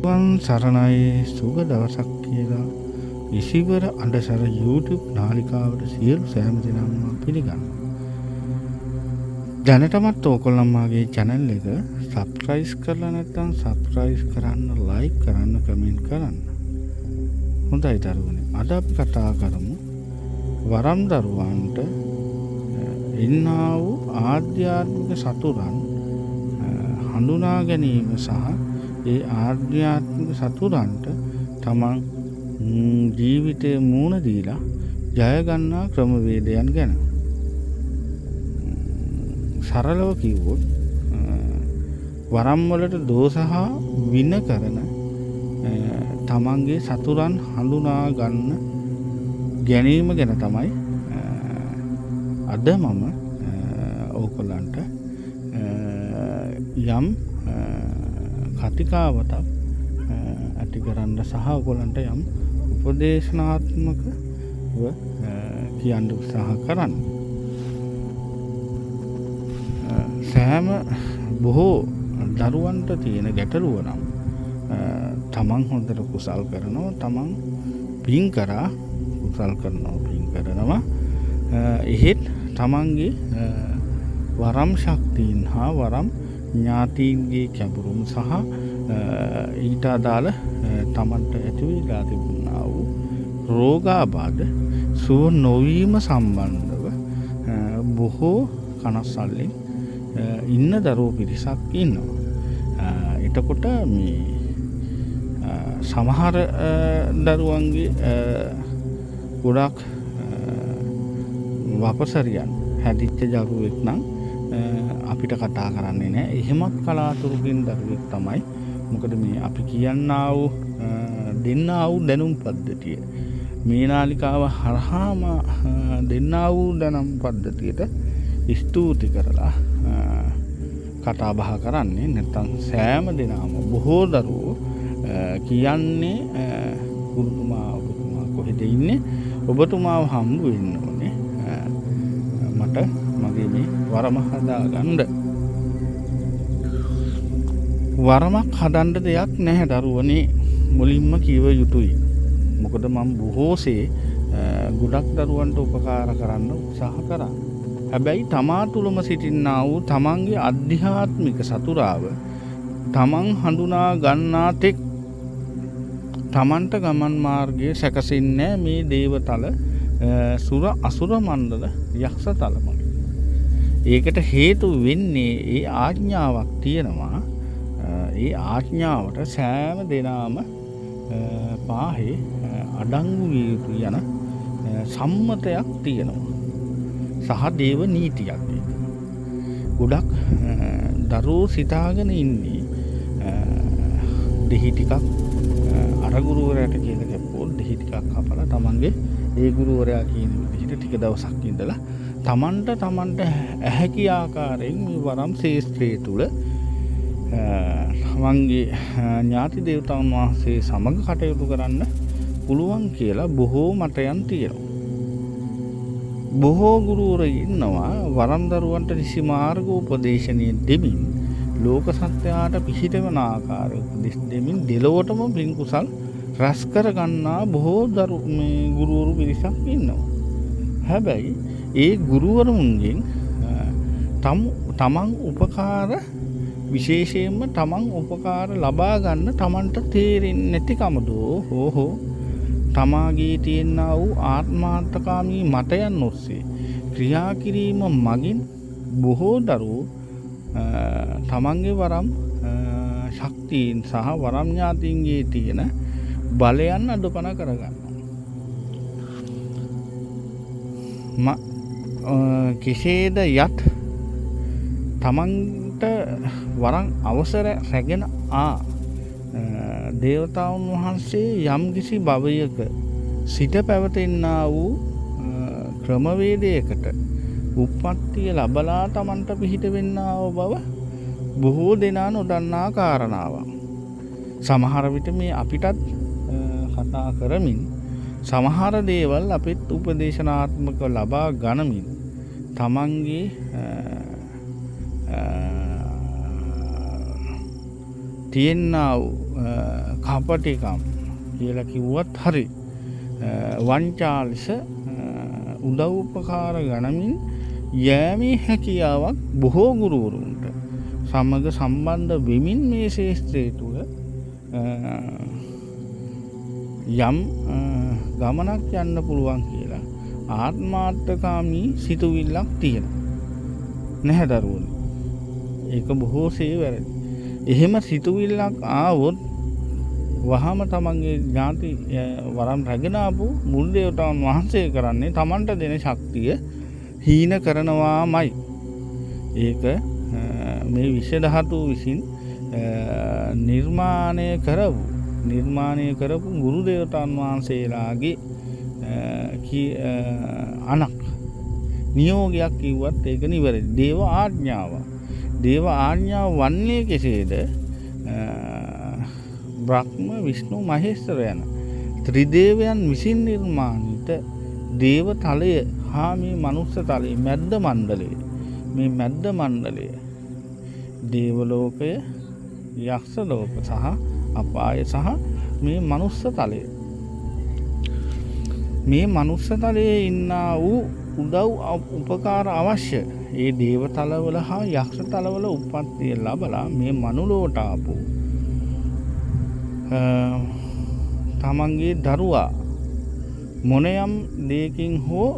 සරණයි සුබ දවසක් කියලා ඉසිවර අඬසර YouTube නාලිකාවට සියලු සෑම දෙනාම පිළිගන්නවා. දැනටමත් ඕගොල්ලෝ මාගේ channel එක subscribe කරලා නැත්නම් subscribe කරන්න, like කරන්න, comment කරන්න. හොඳයි දරුවනේ. අද අපි කතා කරමු වරම් දරුවන්ට ඉන්නා වූ ආධ්‍යාත්මික සතුරන් හඳුනා ගැනීම සහ ඒ ආධ්‍යාත්මික සතුරන්ට තමන් ජීවිතේ මූණ දීලා ජය ගන්නා ක්‍රමවේදයන් ගැන. සරලව කිව්වොත් වරම් වලට දෝෂ හා වින කරන තමන්ගේ සතුරන් හඳුනා ගන්න ගැනීම ගැන තමයි අද මම ඕගොල්ලන්ට යම් කතිකාවතක් ඇති කරන්න සහ ඔයගොල්ලන්ට යම් උපදේශනාත්මකව කියන්න උත්සාහ කරන්න. සෑම බොහෝ දරුවන්ට තියෙන ගැටලුව නම් තමන් හොඳට කුසල් කරනවා, තමන් පින් කරා කුසල් කරනවා, පින් කරනවා. එහෙත් තමන්ගේ වරම් ශක්තියින් හා වරම් ඥාතීන්ගේ කැපුරුම් සහ ඊට අදාළ තමන්ට ඇති වෙලා තිබුණා වූ රෝගාබාධ සුව නොවීම සම්බන්ධව බොහෝ කනස්සල්ලෙන් ඉන්න දරුවෝ පිරිසක් ඉන්නවා. එතකොට මේ සමහර දරුවන්ගේ ගොඩක් වපසරියන් හැදිච්ච දරුවෙක් නම් අපිට කතා කරන්නේ නැහැ. එහෙමත් කලාතුරකින් දරුවෙක් තමයි. මොකද මේ අපි කියන්නා වූ දෙන්නා වූ දැනුම් පද්ධතිය මේ නාලිකාව හරහාම දෙන්නා වූ දැනුම් පද්ධතියට ස්තුති කරලා කතා බහ කරන්නේ. නැත්නම් සෑම දිනම බොහෝ දරුවෝ කියන්නේ ගුරුතුමා ඔබතුමා කොහෙද ඉන්නේ? ඔබතුමාව හම්බ වෙන්න ඕනේ. මට මගේ මේ වරම හදාගන්න. වරමක් හදන්න දෙයක් නැහැ දරුවනේ, මුලින්ම කිව යුතුයි. මොකද මම බොහෝසේ ගොඩක් දරුවන්ට උපකාර කරන්න උත්සාහ කරා. හැබැයි තමා තුළම සිටින්නා වූ තමන්ගේ අධ්‍යාත්මික සතුරාව තමන් හඳුනා ගන්නා තෙක් තමන්ට ගමන් මාර්ගයේ සැකසෙන්නේ මේ දේවතල සුර අසුර මණ්ඩල යක්ෂ තලමයි. ඒකට හේතු වෙන්නේ ඒ ආඥාවක් තියෙනවා. ඒ ආඥාවට සෑම දෙනාම පාහේ අඩංගු විය යුතු යන සම්මතයක් තියෙනවා. සහ දේව නීතියක් ඒක. ගොඩක් දරුවෝ සිතාගෙන ඉන්නේ දෙහි ටිකක් අර ගුරුවරයාට කියලා ගැප්පුවොත් දෙහි ටිකක් කපලා තමන්ගේ ඒ ගුරුවරයා කියන විදිහට ටික දවසක් ඉඳලා තමන්ට ඇහැකි ආකාරයෙන් මේ වරම් ශේෂ්ත්‍රයේ තුල තමන්ගේ ඥාති දේවතාවුන් වහන්සේ සමග කටයුතු කරන්න පුළුවන් කියලා බොහෝ මතයන් තියෙනවා. බොහෝ ගුරුවරයෝ ඉන්නවා වරම් දරුවන්ට නිසි මාර්ග උපදේශනය දෙමින් ලෝක සත්‍යයට පිහිටවන ආකාරය උපදෙස් දෙමින් දෙලොවටම පින් කුසල් රැස් කර ගන්නා බොහෝ ගුරුවරු පිරිසක් ඉන්නවා. හැබැයි ඒ ගුරුවරුන්ගෙන් තමන් උපකාර විශේෂයෙන්ම තමන් උපකාර ලබා ගන්න තමන්ට තේරෙන්නේ නැතිකමදෝ හෝ තමාගේ තියෙනා වූ ආත්මාර්ථකාමී මතයන් ඔස්සේ ක්‍රියා කිරීම මගින් බොහෝ දරුවෝ තමන්ගේ වරම් ශක්තියින් සහ වරම් ඥාතීන්ගේ තියෙන බලයන් අඩපණ කරගන්නවා. කෙසේද යත් තමන්ට වරම් අවසර රැගෙන දේවතාවුන් වහන්සේ යම් කිසි භවයක සිට පැවතෙන්නා වූ ක්‍රමවේදයකට උප්පත්තිය ලබලා තමන්ට පිහිට වෙන්නා වූ බව බොහෝ දෙනා නොදන්නා කාරණාවක්. සමහර විට මේ අපිටත් කතා කරමින් සමහර දේවල් අපිත් උපදේශනාත්මක ලබා ගනිමින් තමන්ගේ තියෙනා කපටිකම් කියලා කිව්වත් හරි වංචා ලෙස උදව් උපකාර ගණමින් යෑමේ හැකියාවක් බොහෝ ගුරුවරුන්ට සමග සම්බන්ධ වෙමින් මේ ශාස්ත්‍රය තුළ යම් ගමනක් යන්න පුළුවන් කියලා ආත්මාර්ථකාමී සිතුවිල්ලක් තියෙනවා. නැහැ දරුවනේ. ඒක බොහෝසේ වැරදි. එහෙම සිතුවිල්ලක් ආවොත් වහම තමන්ගේ ඥාති වරම් රැගෙන ආපු මුල් දේවතාවුන් වහන්සේ කරන්නේ තමන්ට දෙන ශක්තිය හීන කරනවාමයි. ඒක මේ විශ්ව ධාතු විසින් නිර්මාණය කරපු ගුරු දේවතාවුන් වහන්සේලාගේ අනක් නියෝගයක් කිව්වත් ඒක නිවැරදි. දේව ආඥාව. දේව ආඥාව වන්නේ කෙසේද? බ්‍රහ්ම විෂ්ණු මහේශ්වර යන ත්‍රිදේවයන් විසින් නිර්මාණිත දේව තලය හා මේ මනුස්ස තලය මැද්ද මණ්ඩලය. මේ මැද්ද මණ්ඩලය දේව ලෝකය, යක්ෂ ලෝක සහ අපාය සහ මේ මනුස්ස තලය. මේ මනුස්ස තලයේ ඉන්නා වූ උදව් උපකාර අවශ්‍ය ඒ දේව තලවල හා යක්ෂ තලවල උප්පත්තිය ලබලා මේ මනුලෝට ආපු තමන්ගේ දරුවා මොනයම් දෙයකින් හෝ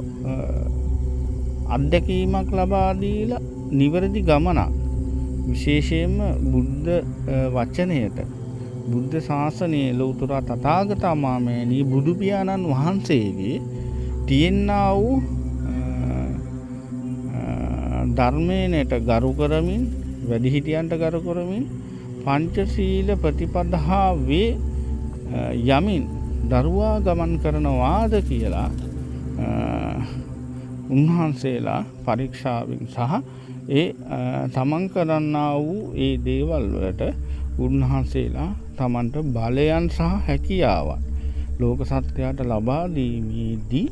අත්දැකීමක් ලබා දීලා නිවැරදි ගමනක් විශේෂයෙන්ම බුද්ධ වචනයට බුද්ධ ශාසනයේ ලෞතර තථාගත අමාමෑණී බුදු පියාණන් වහන්සේගේ තියෙනා වූ ධර්මයට ගරු කරමින් වැඩිහිටියන්ට ගරු කරමින් පංචශීල ප්‍රතිපදාවේ යමින් දරුවා ගමන් කරනවාද කියලා උන්වහන්සේලා පරීක්ෂාවෙන් සහ ඒ තමන් කරන්නා වූ ඒ දේවල් වලට උන්වහන්සේලා තමන්ට බලයන් සහ හැකියාවන් ලෝක සත්‍යයට ලබා දීමේදී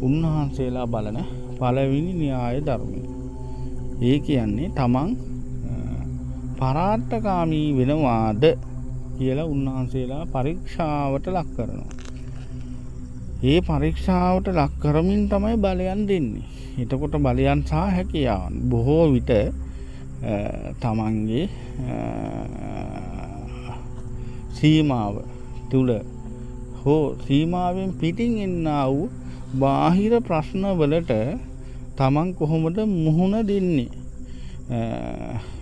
උන්වහන්සේලා බලන පළවෙනි න්‍යාය ධර්මය. ඒ කියන්නේ තමන් පරාර්ථකාමී වෙනවාද කියලා උන්වහන්සේලා පරීක්ෂාවට ලක් කරනවා. ඒ පරීක්ෂාවට ලක් කරමින් තමයි බලයන් දෙන්නේ. එතකොට බලයන් සහ හැකියාවන් බොහෝ විට තමන්ගේ සීමාව තුල හෝ සීමාවෙන් පිටින් එන්නා වූ බාහිර ප්‍රශ්න වලට තමන් කොහොමද මුහුණ දෙන්නේ?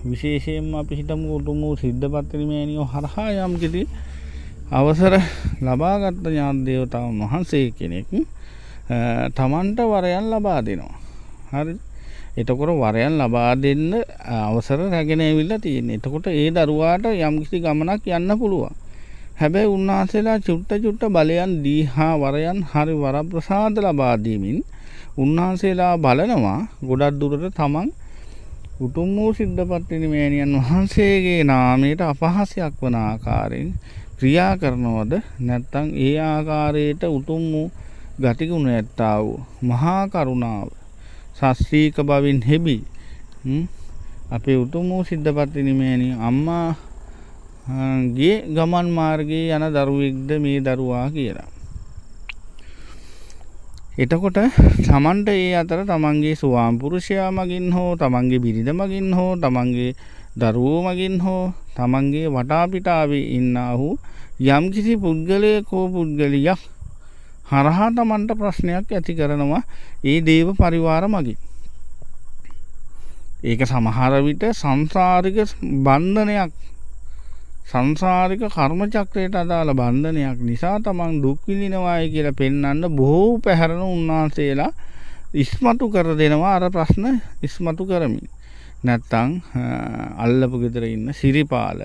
විශේෂයෙන්ම අපි හිතමු උතුම් වූ සිද්ධපත්තිනි මෑණියෝ හරහා යම් කිසි අවසර ලබාගත් ඥාන දේවතාවුන් වහන්සේ කෙනෙක් තමන්ට වරයන් ලබා දෙනවා. හරි. එතකොට වරයන් ලබා දෙන්න අවසර රැගෙන ඇවිල්ලා තියෙන්නේ. එතකොට ඒ දරුවාට යම් කිසි ගමනක් යන්න පුළුවන්. හැබැයි උන්වහන්සේලා චුට්ට බලයන් දීහා වරයන් හරි වරප්‍රසාද ලබා දීමින් උන්වහන්සේලා බලනවා ගොඩක් දුරට තමන් උතුම් වූ සිද්ධපත්තිනි මෑණියන් වහන්සේගේ නාමයට අපහාසයක් වන ආකාරයෙන් ක්‍රියා කරනවද නැත්නම් ඒ ආකාරයට උතුම් වූ ගතිගුණ ඇත්තා වූ මහා කරුණාව සස්ත්‍රීක බවින් හෙබි අපේ උතුම් වූ සිද්ධපත්තිනි මෑණිය අම්මාගේ ගමන් මාර්ගයේ යන දරුවෙක්ද මේ දරුවා කියලා. එතකොට තමන්ට ඒ අතර තමන්ගේ ස්වාම පුරුෂයා මගින් හෝ තමන්ගේ බිරිඳ මගින් හෝ තමන්ගේ දරුවෝ මගින් හෝ තමන්ගේ වටාපිටාවේ ඉන්නා වූ යම්කිසි පුද්ගලයෙක් හෝ පුද්ගලියක් හරහා තමන්ට ප්‍රශ්නයක් ඇති කරනවා ඒ දේව පරිවාර මගින්. ඒක සමහර විට සංසාරික බන්ධනයක් සංසාරික කර්ම චක්‍රයට අදාළ බන්ධනයක් නිසා තමන් දුක් විඳිනවායි කියලා පෙන්වන්න බොහෝ පැහැරණ උන්වහන්සේලා ඉස්මතු කර දෙනවා අර ප්‍රශ්න ඉස්මතු කරමින්. නැත්තම් අල්ලපු ගෙදර ඉන්න සිරිපාල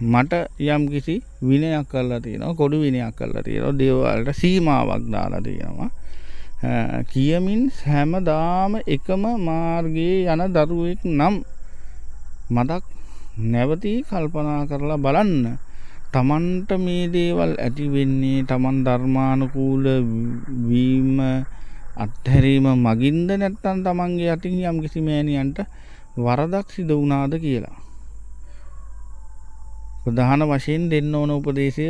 මට යම් කිසි විනයක් කරලා තියෙනවා කොඩු විනයක් කරලා තියෙනවා දේවල්ට සීමාවක් දාලා තියෙනවා කියමින් හැමදාම එකම මාර්ගයේ යන දරුවෙක් නම් මතක් නැවතී කල්පනා කරලා බලන්න තමන්ට මේ දේවල් ඇති වෙන්නේ තමන් ධර්මානුකූල වීම අත්හැරීම මගින්ද නැත්නම් තමන්ගේ යටින් යම් කිසි මෑණියන්ට වරදක් සිදු වුණාද කියලා. ප්‍රධාන වශයෙන් දෙන්න ඕන උපදේශය.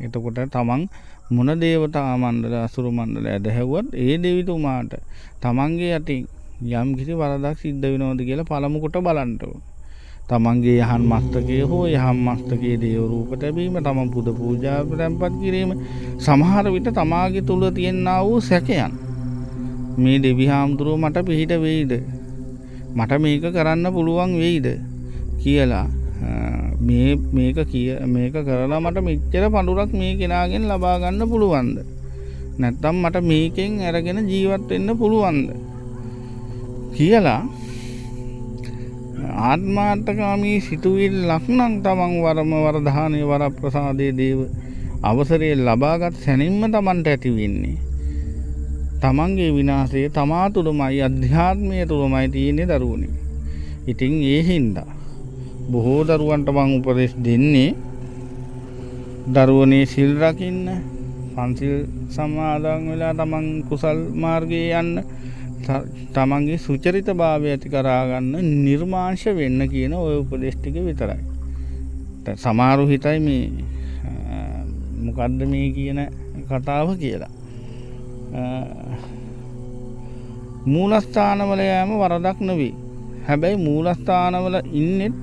එතකොට තමන් මොන දේවතා මණ්ඩල අසුර මණ්ඩල ඇදහැව්වත් ඒ දෙවිතුමාට තමන්ගේ යටින් යම් කිසි වරදක් සිද්ධ වෙනවද කියලා පළමු කොට බලන්න ඕන. තමන්ගේ යහන් මස්තකයේ හෝ යහන් මස්තකයේ දේව රූප තැබීම, තමන් පුද පූජා ප්‍රම්පත් කිරීම, සමහර විට තමාගේ තුල තියෙනා වූ සැකයන්, මේ දෙවි හාමුදුරුව මට පිහිට වෙයිද, මට මේක කරන්න පුළුවන් වෙයිද කියලා, මේක කරලා මට මෙච්චර පඳුරක් මේ කෙනාගෙන් ලබා ගන්න පුළුවන්ද, නැත්නම් මට මේකෙන් අරගෙන ජීවත් වෙන්න පුළුවන්ද කියලා ආත්මාර්ථකාමී සිතුවිල්ලක් නම් තමන් වරදානයේ වරප්‍රසාදයේ දේව අවසරයේ ලබාගත් සැනින්ම තමන්ට ඇති වෙන්නේ. තමන්ගේ විනාශය තමා තුළමයි, අධ්‍යාත්මය තුළමයි තියෙන්නේ දරුවනේ. ඉතින් ඒ හින්දා බොහෝ දරුවන්ට මම උපදෙස් දෙන්නේ, දරුවනේ සිල් රකින්න, පන්සිල් සමාදන් වෙලා තමන් කුසල් මාර්ගයේ යන්න, තමන්ගේ සුචරිතභාවය ඇති කරගන්න, නිර්මාංශ වෙන්න කියන ওই උපදෙස් ටික විතරයි. සමහරු හිතයි මේ මොකද්ද මේ කියන කතාව කියලා. මූලස්ථානවල යෑම වරදක් නෙවෙයි. හැබැයි මූලස්ථානවල ඉන්නේ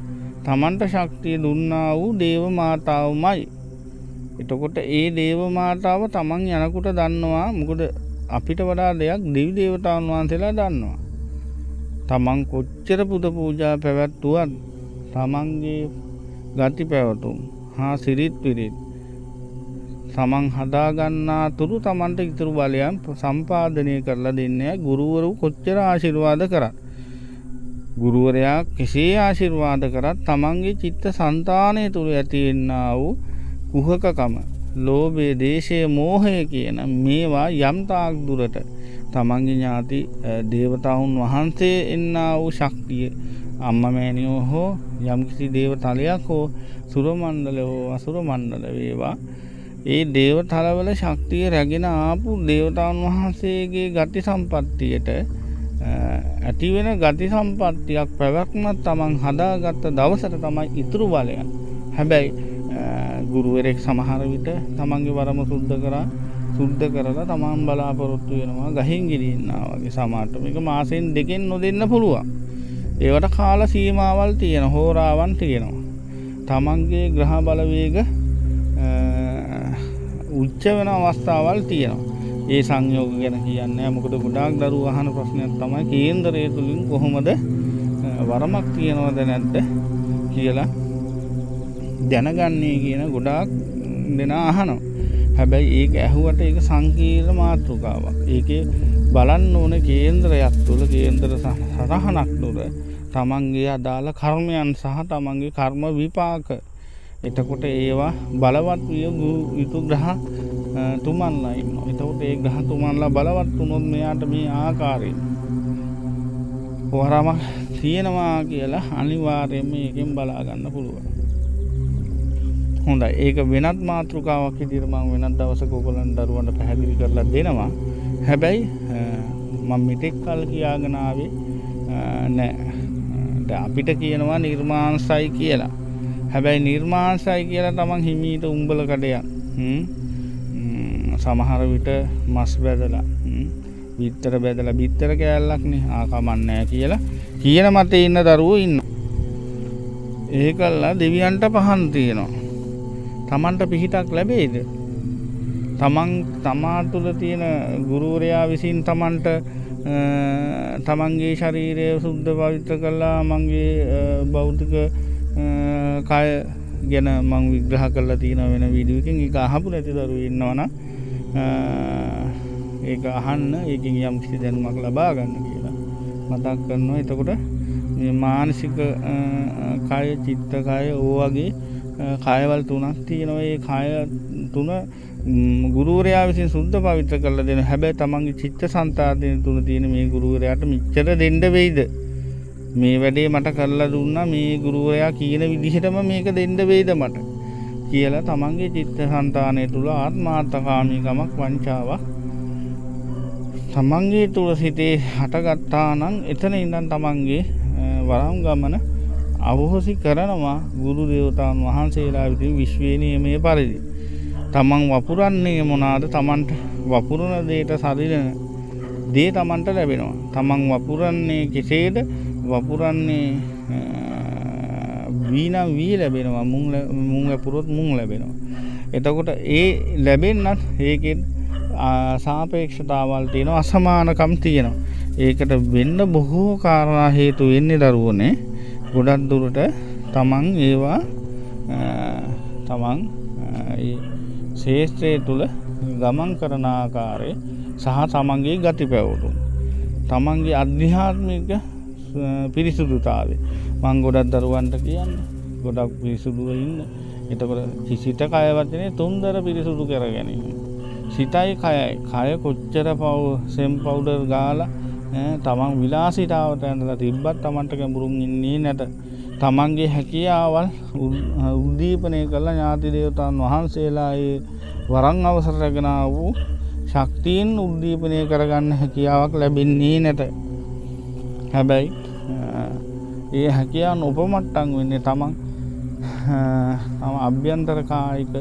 තමන්ට ශක්තිය දුන්නා වූ දේව මාතාවමයි. එතකොට ඒ දේව මාතාව තමන් යනකොට දන්නවා. මොකද අපිට වඩා දෙයක් දෙවි දේවතාවුන් වහන්සේලා දන්නවා. තමන් කොච්චර පුද පූජා පැවැත්වුවත් තමන්ගේ ගති පැවතුම් හා සිරිත් විරිත් තමන් හදා ගන්නා තුරු තමන්ට ඉතුරු බලයන් සම්පාදනය කරලා දෙන්නේ ගුරුවරු කොච්චර ආශිර්වාද කරත්. ගුරුවරයා කෙසේ ආශිර්වාද කරත් තමන්ගේ චිත්ත සංතානය තුළ ඇතිවෙන්නා වූ කුහකකම, ලෝභය, දේශය, මෝහය කියන මේවා යම් තාක් දුරට තමන්ගේ ඥාති දේවතාවුන් වහන්සේ එන්නා වූ ශක්තිය, අම්මා මෑණියෝ හෝ යම්කිසි දේවතලයක් හෝ සුර මණ්ඩල හෝ අසුර මණ්ඩල වේවා, ඒ දේවතලවල ශක්තිය රැගෙන ආපු දේවතාවුන් වහන්සේගේ ගති සම්පත්තියට ඇති වෙන ගති සම්පත්තියක් පැවැත්මක් තමන් හදාගත්ත දවසට තමයි ඉතුරු බලයන්. හැබැයි ගුරුවරයෙක් සමහර විට තමන්ගේ වරම සුද්ධ කරලා තමන් බලාපොරොත්තු වෙනවා ගහින් ගිලින්නා වගේ. සමහරට මේක මාසෙන් දෙකෙන් නොදෙන්න පුළුවන්. ඒවට කාල සීමාවල් තියෙන, හෝරාවන් තියෙනවා. තමන්ගේ ග්‍රහ බලවේග උච්ච වෙන අවස්ථාවල් තියෙනවා. ඒ සංයෝග ගැන කියන්නේ මොකද ගොඩාක් දරුවෝ අහන ප්‍රශ්නයක් තමයි කේන්දරය තුලින් කොහොමද වරමක් තියනවද නැද්ද කියලා දැනගන්නේ කියන ගොඩාක් දෙනා අහනවා. හැබැයි ඒක ඇහුවට ඒක සංකීර්ණ මාතෘකාවක්. ඒකේ බලන්න ඕනේ කේන්දරයක් තුල, කේන්දර සරහනක් තුල තමන්ගේ අදාළ කර්මයන් සහ තමන්ගේ කර්ම විපාක. එතකොට ඒවා බලවත් විය යුතු ග්‍රහ තුමන්ලා ඉන්නවා. එතකොට ඒ ග්‍රහ තුමන්ලා බලවත් වුණොත් මෙයාට මේ ආකාරයෙන් වරමක් තියෙනවා කියලා අනිවාර්යයෙන්ම මේකෙන් බලා ගන්න පුළුවන්. හොඳයි. ඒක වෙනත් මාතෘකාවක් විදිහට මම වෙනත් දවසක ඔයගොල්ලන් දරුවන්ට පැහැදිලි කරලා දෙනවා. හැබැයි මම මෙතෙක් කල් කියාගෙන ආවේ නෑ. දැන් අපිට කියනවා නිර්මාංශයි කියලා. හැබැයි නිර්මාංශයි කියලා තමන් හිමීට උඹල කඩයක් සමහර විට මස් බැදලා බිත්තර බැදලා බිත්තර කෑල්ලක් නේ කමන්නේ කියලා කියන මතේ ඉන්න දරුවෝ ඉන්නවා. ඒකල්ලා දෙවියන්ට පහන් තියෙනවා. තමන්ට පිහිටක් ලැබෙයිද? තමා තුළ තියෙන ගුරුවරයා විසින් තමන්ට තමන්ගේ ශරීරය සුද්ධ පවිත්‍ර කළා, මගේ භෞතික කය ගැන මම විග්‍රහ කරලා තියෙන වෙන වීඩියෝ එකකින්. ඒක අහපු නැති දරුවෝ ඉන්නවනම් ඒක අහන්න, ඒකෙන් යම් කිසි දැනුමක් ලබා ගන්න කියලා මතක් කරනවා. එතකොට මේ මානසික කය, චිත්ත කය වගේ කයවල තුනක් තියෙනවා. ඒ කය තුන ගුරුවරයා විසින් සුද්ධ පවිත්‍ර කරලා දෙන. හැබැයි තමන්ගේ චිත්ත සංතානය තුන තියෙන මේ ගුරුවරයාට මෙච්චර දෙන්න වෙයිද? මේ වැඩේ මට කරලා දුන්නා, මේ ගුරුවරයා කියන විදිහටම මේක දෙන්න වෙයිද මට කියලා තමන්ගේ චිත්ත සංතානය තුල ආත්මාර්ථකාමීකමක්, වංචාවක් තමන්ගේ තුල සිටේ හටගත්තා නම් එතන ඉඳන් තමන්ගේ වරම් ගමන අවහොසි කරනවා ගුරු දේවතාවුන් වහන්සේලා විසින් විශ්වයේ නියමයේ පරිදි. තමන් වපුරන්නේ මොනවාද? තමන්ට වපුරන දේට සරිලන දේ තමන්ට ලැබෙනවා. තමන් වපුරන්නේ කෙසේද? වපුරන්නේ වීනම් වී ලැබෙනවා. මුං වපුරොත් මුං ලැබෙනවා. එතකොට ඒ ලැබෙන්නත් ඒකෙන් සාපේක්ෂතාවල් තියෙනවා, අසමානකම් තියෙනවා. ඒකට වෙන්න බොහෝ කාරණා හේතු වෙන්නේ දරුවනේ. ගොඩක් දුරට තමන් ඒවා තමන් ශේෂ්ත්‍රය තුළ ගමන් කරන ආකාරය සහ තමන්ගේ ගති පැවතුම්, තමන්ගේ අධ්‍යාත්මික පිරිසුදුතාවය. මං ගොඩක් දරුවන්ට කියන්නේ ගොඩක් පිරිසුදුව ඉන්න. එතකොට සිත කය වචනේ තුන්දර පිරිසුදු කර ගැනීම. සිතයි කයයි. කය කොච්චර සෙම් පවුඩර් ගාලා තමන් විලාසිතාවට ඇඳලා තිබ්බත් තමන්ට ගැඹුරුන් ඉන්නේ නැත. තමන්ගේ හැකියාවල් උද්දීපනය කළ ඥාති දේවතාවුන් වහන්සේලා ඒ වරන් අවසර රැගෙන වූ ශක්තියින් උද්දීපනය කරගන්න හැකියාවක් ලැබෙන්නේ නැත. හැබැයි ඒ හැකියාවන් උපමට්ටම් වෙන්නේ තමන් අභ්‍යන්තර කායික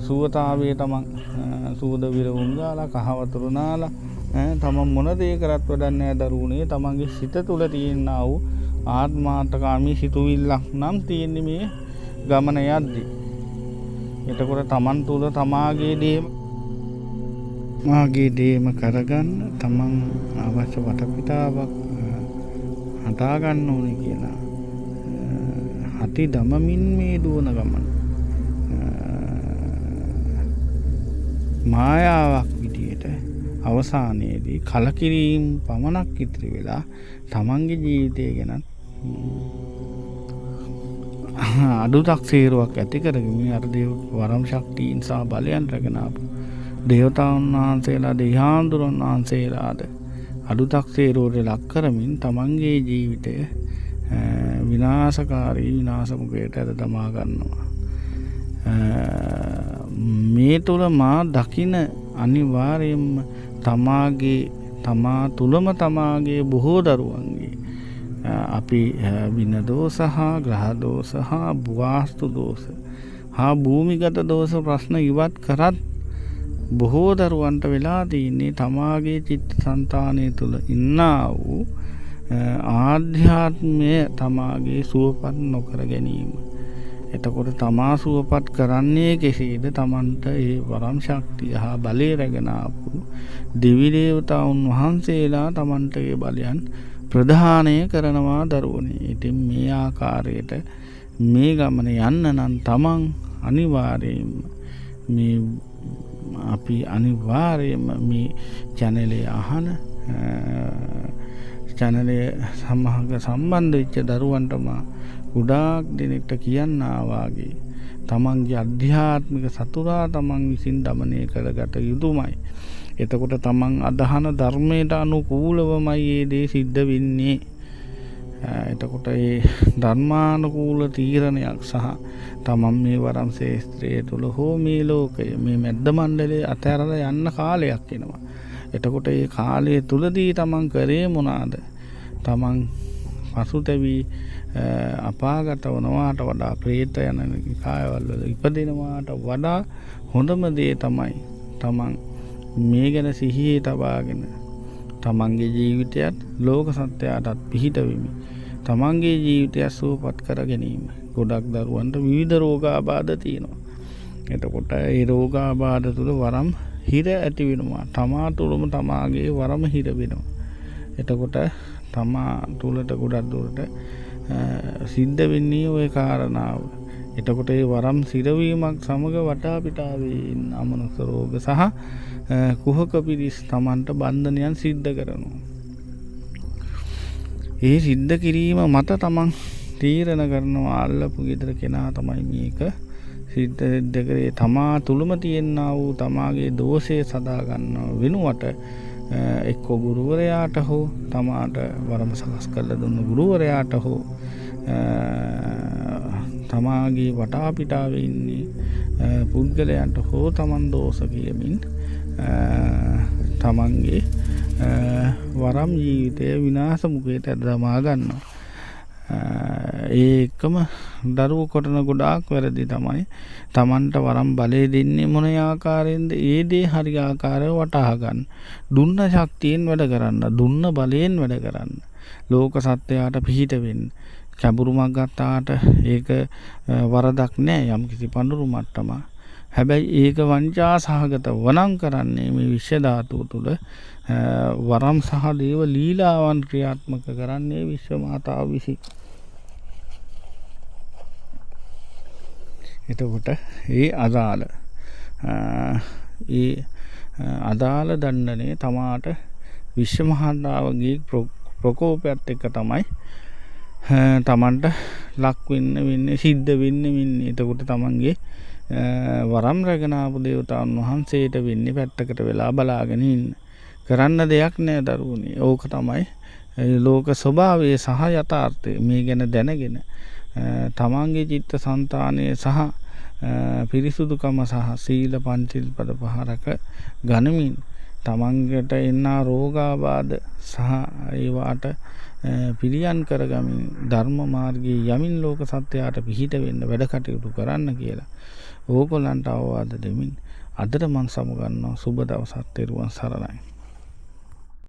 සුවතාවයේ තමන් සූද විරවුම් දාලා කහවතුරු නාලා තමන් මොන දේ කරත් වැඩක් නැහැ දරුවනේ. තමන්ගේ සිත තුළ තියෙනා වූ ආත්මාර්ථකාමී සිතුවිල්ලක් නම් තියෙන්නේ මේ ගමන යද්දී. එතකොට තමන් තුළ තමාගේ දේම කරගන්න තමන් අවශ්‍ය වටපිටාවක් හදා ගන්න ඕනේ කියලා. හති දමමින් මේ දුවන ගමන මායාවක් විදියට අවසානයේදී කලකිරීම පමණක් ඉතිරි වෙලා තමන්ගේ ජීවිතය ගැන අඩුතක්සේරුවක් ඇති කරගෙන අර වරම් ශක්තියින් සහ බලයන් රැගෙන ආපු දේවතාවුන් වහන්සේලා දෙවිහාඳුරන් වහන්සේලාද අඩුතක්සේරුවට ලක් කරමින් තමන්ගේ ජීවිතය විනාශකාරී විනාශමුඛයට ඇද දමා ගන්නවා. මේ තුල මා දකින අනිවාර්යයෙන්ම තමා තුලම තමාගේ බොහෝ දරුවන්ගේ අපි වින දෝෂ හා ග්‍රහ දෝෂ හා වාස්තු දෝෂ හා භූමිගත දෝෂ ප්‍රශ්න ඉවත් කරත් බොහෝ දරුවන්ට වෙලා තියෙන්නේ තමාගේ චිත්තසංතානය තුල ඉන්නා වූ ආධ්‍යාත්මය තමාගේ සුවපත් නොකර ගැනීම. එතකොට තමා සුවපත් කරන්නේ කෙසේද? තමන්ට ඒ වරම් ශක්තිය හා බලය රැගෙන ආපු දෙවි දේවතාවුන් වහන්සේලා තමන්ට ඒ බලයන් ප්‍රදානය කරනවා දරුවනේ. ඉතින් මේ ආකාරයට මේ ගමන යන්න නම් තමන් අනිවාර්යයෙන්ම අපි අනිවාර්යයෙන්ම මේ චැනලේ අහන චැනලේ සම්බන්ධ වෙච්ච දරුවන්ටම ගොඩාක් දෙනෙක්ට කියන්න ආවාගේ තමන්ගේ අධ්‍යාත්මික සතුරා තමන් විසින් දමනය කරගත යුතුමයි. එතකොට තමන් අදහන ධර්මයට අනුකූලවමයි මේ දේ සිද්ධ වෙන්නේ. එතකොට ඒ ධර්මානුකූල තීරණයක් සහ තමන් මේ වරම් ශේස්ත්‍රයේ තුල හෝ මේ ලෝකය මේ මැද්ද මණ්ඩලයේ අතහැරලා යන්න කාලයක් එනවා. එතකොට ඒ කාලය තුලදී තමන් කරේ මොනවාද? තමන් පසුතැවි අපාගත වනවාට වඩා ප්‍රේත යන කායවල ඉපදිනවාට වඩා හොඳම දේ තමයි තමන් මේ ගැන සිහියේ තබාගෙන තමන්ගේ ජීවිතයත් ලෝක සත්‍යයටත් පිහිට වෙමි. තමන්ගේ ජීවිතය සුවපත් කර ගැනීම. ගොඩක් දරුවන්ට විවිධ රෝගාබාධ තියෙනවා. එතකොට ඒ රෝගාබාධ තුල වරම් හිර ඇති වෙනවා. තමා තුළම තමාගේ වරම හිර වෙනවා. එතකොට තමා තුළට ගොඩක් දුරට සිද්ධ වෙන්නේ ওই කාරණාව. එතකොට ඒ වරම් සිරවීමක් සමග වටා පිටාවේ ඉන්න අමනුෂ්‍ය රෝග සහ කුහක පිරිස් තමන්ට බන්ධනයන් සිද්ධ කරනවා. ඒ සිද්ධ කිරීම මත තමන් තීරණ කරනවා අල්ලපු ගෙදර කෙනා තමයි මේක සිද්ධ කරේ. තමා තුළම තියෙනා වූ තමාගේ දෝෂය සදා ගන්නව වෙනුවට එක්ක ගුරුවරයාට හෝ තමාට වරම සකස් කරලා දුන්න ගුරුවරයාට හෝ තමාගේ වටා පිටාවේ ඉන්නේ පුද්ගලයන්ට හෝ තමන් දෝෂ කියමින් තමන්ගේ වරම් ජීවිතය විනාශ මුඛයට දමා ගන්නවා. ඒකම දරුවෝ කොටන ගොඩාක් වැරදි තමයි. Tamanට වරම් බලය දෙන්නේ මොන ආකාරයෙන්ද? ඒ දේ හරි ආකාරව වටහා ගන්න. දුන්න ශක්තියෙන් වැඩ කරන්න, දුන්න බලයෙන් වැඩ කරන්න. ලෝක සත්‍යයට පිහිට වෙන්න. කැඹුරුමක් ගත්තාට ඒක වරදක් නෑ යම් කිසි පඳුරු මට්ටම. හැබැයි ඒක වංචා සහගත වනම් කරන්නේ මේ විශ්ව ධාතුව තුළ වරම් සහ දේව ලීලාවන් ක්‍රියාත්මක කරන්නේ විශ්ව මාතාව විසින්. එතකොට ඒ අදාළ දණ්ඩනය තමාට විශ්ව මහාතාවගේ ප්‍රකෝපයත් එක්ක තමයි තමන්ට ලක් වෙන්නේ සිද්ධ වෙන්නේ. එතකොට තමන්ගේ වරම් රැගෙන ආපු දේවතාවුන් වහන්සේට වෙන්නේ පැත්තකට වෙලා බලාගෙන ඉන්න. කරන්න දෙයක් නෑ දරුවනේ. ඕක තමයි ලෝක ස්වභාවය සහ යථාර්ථය. මේ ගැන දැනගෙන තමන්ගේ චිත්ත සංතානය සහ පිරිසුදුකම සහ සීල පංචිල් පද පහරක ගනිමින් තමන්ගට එන්නා රෝගාබාධ සහ ඒවාට පිළියම් කරගමින් ධර්ම මාර්ගයේ යමින් ලෝක සත්‍යයට පිහිට වෙන්න වැඩ කටයුතු කරන්න කියලා ඕගොල්ලන්ට අවවාද දෙමින් අදට මම සමුගන්නවා. සුබ දවසක්. තෙරුවන් සරණයි.